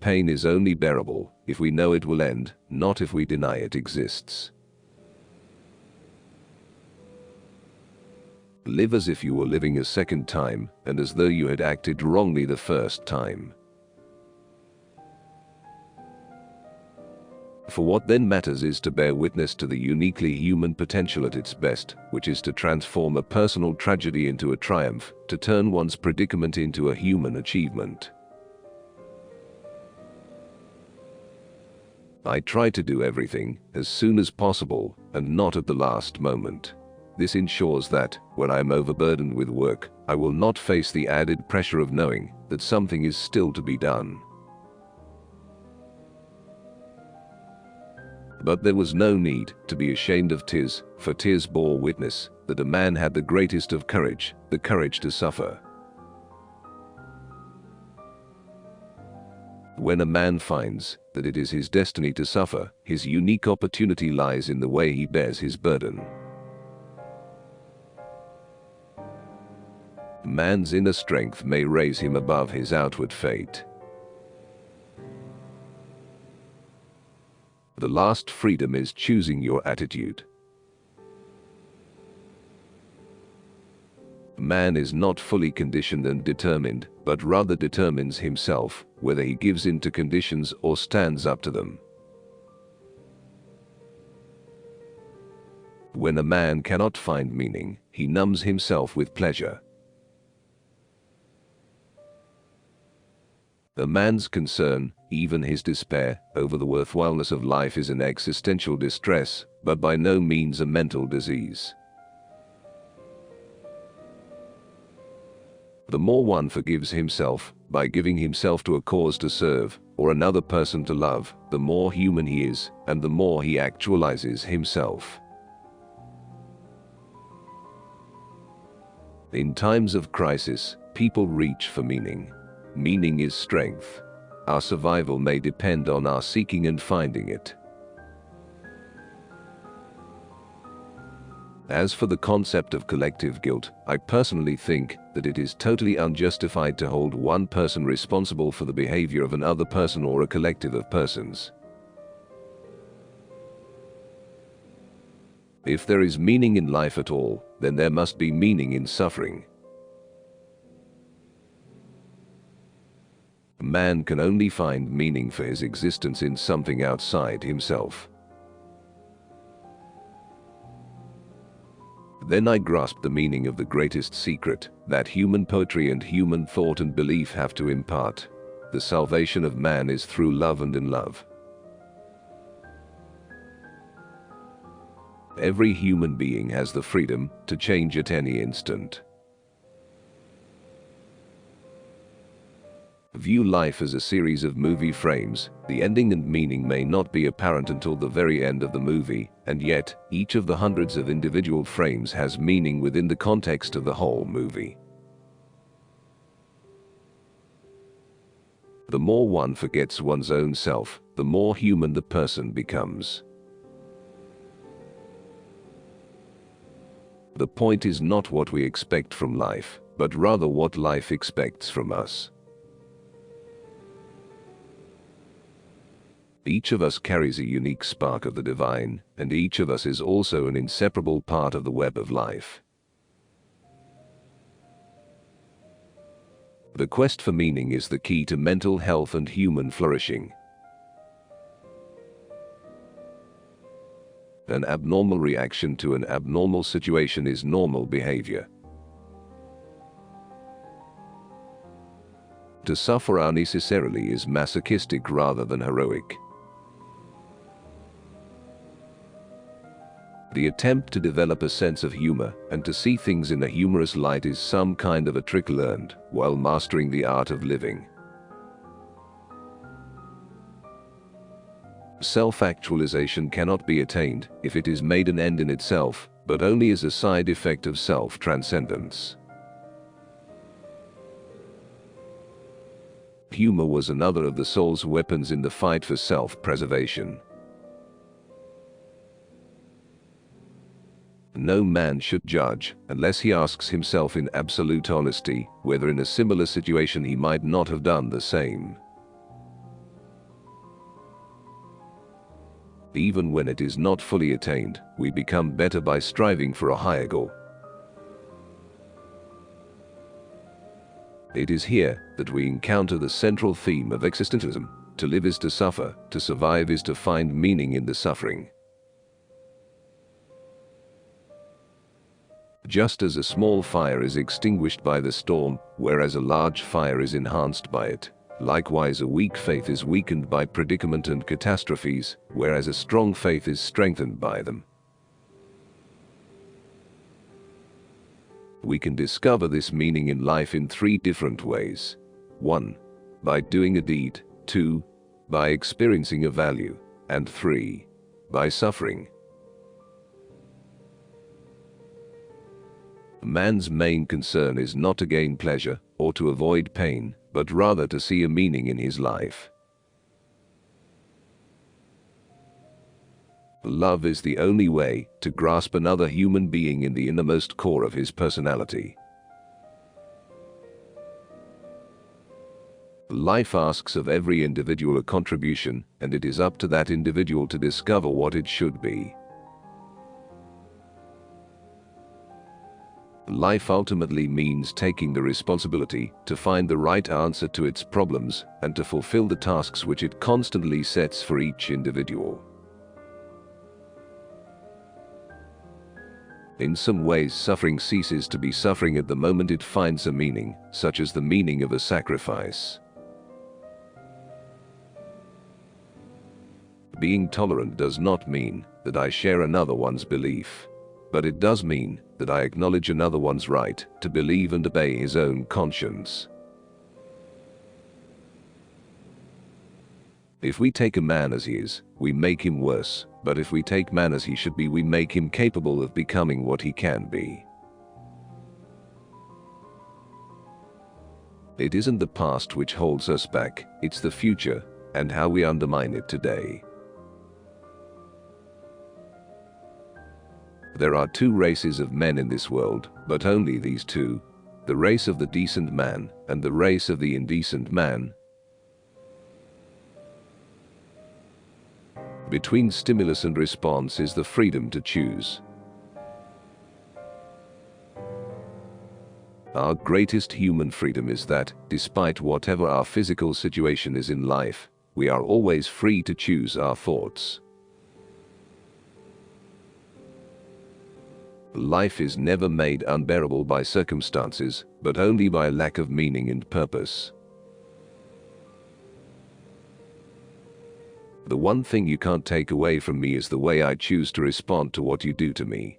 pain is only bearable if we know it will end, not if we deny it exists. Live as if you were living a second time, and as though you had acted wrongly the first time. For what then matters is to bear witness to the uniquely human potential at its best, which is to transform a personal tragedy into a triumph, to turn one's predicament into a human achievement. I try to do everything as soon as possible and not at the last moment. This ensures that, when I am overburdened with work, I will not face the added pressure of knowing that something is still to be done. But there was no need to be ashamed of tears, for tears bore witness that a man had the greatest of courage, the courage to suffer. When a man finds that it is his destiny to suffer, his unique opportunity lies in the way he bears his burden. Man's inner strength may raise him above his outward fate. The last freedom is choosing your attitude. Man is not fully conditioned and determined, but rather determines himself whether he gives in to conditions or stands up to them. When a man cannot find meaning, he numbs himself with pleasure. A man's concern, even his despair, over the worthwhileness of life is an existential distress, but by no means a mental disease. The more one forgives himself, by giving himself to a cause to serve, or another person to love, the more human he is, and the more he actualizes himself. In times of crisis, people reach for meaning. Meaning is strength. Our survival may depend on our seeking and finding it. As for the concept of collective guilt, I personally think that it is totally unjustified to hold one person responsible for the behavior of another person or a collective of persons. If there is meaning in life at all, then there must be meaning in suffering. Man can only find meaning for his existence in something outside himself. Then I grasped the meaning of the greatest secret that human poetry and human thought and belief have to impart. The salvation of man is through love and in love. Every human being has the freedom to change at any instant. View life as a series of movie frames. The ending and meaning may not be apparent until the very end of the movie, and yet, each of the hundreds of individual frames has meaning within the context of the whole movie. The more one forgets one's own self, the more human the person becomes. The point is not what we expect from life, but rather what life expects from us. Each of us carries a unique spark of the divine, and each of us is also an inseparable part of the web of life. The quest for meaning is the key to mental health and human flourishing. An abnormal reaction to an abnormal situation is normal behavior. To suffer unnecessarily is masochistic rather than heroic. The attempt to develop a sense of humor and to see things in a humorous light is some kind of a trick learned while mastering the art of living. Self-actualization cannot be attained if it is made an end in itself, but only as a side effect of self-transcendence. Humor was another of the soul's weapons in the fight for self-preservation. No man should judge, unless he asks himself in absolute honesty, whether in a similar situation he might not have done the same. Even when it is not fully attained, we become better by striving for a higher goal. It is here that we encounter the central theme of existentialism. To live is to suffer, to survive is to find meaning in the suffering. Just as a small fire is extinguished by the storm, whereas a large fire is enhanced by it, likewise a weak faith is weakened by predicament and catastrophes, whereas a strong faith is strengthened by them. We can discover this meaning in life in 3 different ways. 1. By doing a deed. 2. By experiencing a value. And 3. By suffering. Man's main concern is not to gain pleasure or to avoid pain, but rather to see a meaning in his life. Love is the only way to grasp another human being in the innermost core of his personality. Life asks of every individual a contribution, and it is up to that individual to discover what it should be. Life ultimately means taking the responsibility to find the right answer to its problems and to fulfill the tasks which it constantly sets for each individual. In some ways, suffering ceases to be suffering at the moment it finds a meaning, such as the meaning of a sacrifice. Being tolerant does not mean that I share another one's belief, but it does mean that I acknowledge another one's right to believe and obey his own conscience. If we take a man as he is, we make him worse, but if we take man as he should be, we make him capable of becoming what he can be. It isn't the past which holds us back, it's the future, and how we undermine it today. There are 2 races of men in this world, but only these 2, the race of the decent man and the race of the indecent man. Between stimulus and response is the freedom to choose. Our greatest human freedom is that, despite whatever our physical situation is in life, we are always free to choose our thoughts. Life is never made unbearable by circumstances, but only by lack of meaning and purpose. The one thing you can't take away from me is the way I choose to respond to what you do to me.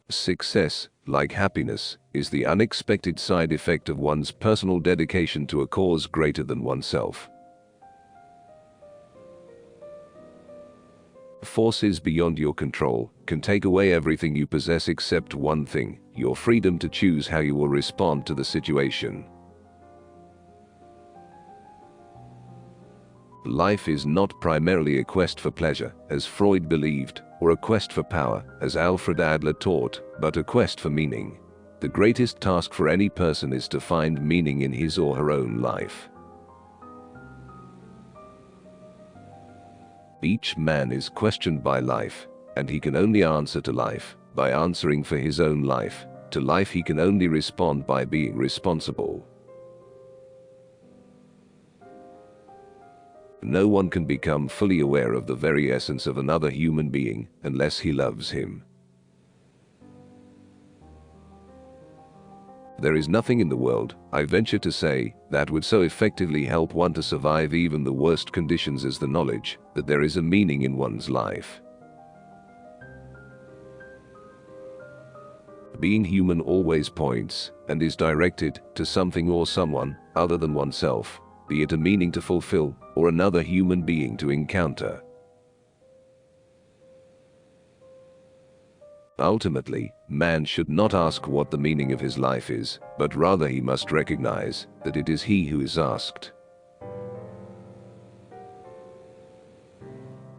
Success, like happiness, is the unexpected side effect of one's personal dedication to a cause greater than oneself. Forces beyond your control can take away everything you possess except one thing: your freedom to choose how you will respond to the situation. Life is not primarily a quest for pleasure, as Freud believed, or a quest for power, as Alfred Adler taught, but a quest for meaning. The greatest task for any person is to find meaning in his or her own life. Each man is questioned by life, and he can only answer to life by answering for his own life. To life he can only respond by being responsible. No one can become fully aware of the very essence of another human being unless he loves him. There is nothing in the world, I venture to say, that would so effectively help one to survive even the worst conditions as the knowledge that there is a meaning in one's life. Being human always points and is directed to something or someone other than oneself, be it a meaning to fulfill or another human being to encounter. Ultimately, man should not ask what the meaning of his life is, but rather he must recognize that it is he who is asked.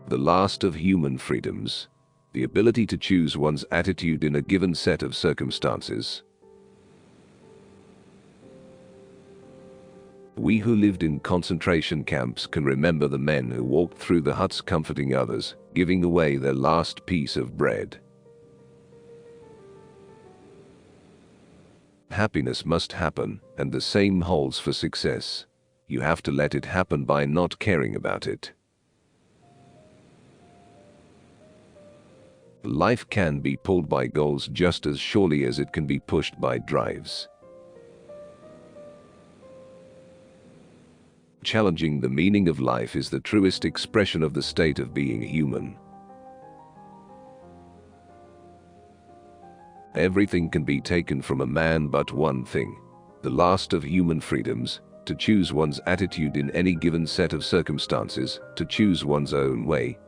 The last of human freedoms, the ability to choose one's attitude in a given set of circumstances. We who lived in concentration camps can remember the men who walked through the huts comforting others, giving away their last piece of bread. Happiness must happen, and the same holds for success. You have to let it happen by not caring about it. Life can be pulled by goals just as surely as it can be pushed by drives. Challenging the meaning of life is the truest expression of the state of being human. Everything can be taken from a man but one thing, the last of human freedoms, to choose one's attitude in any given set of circumstances, to choose one's own way,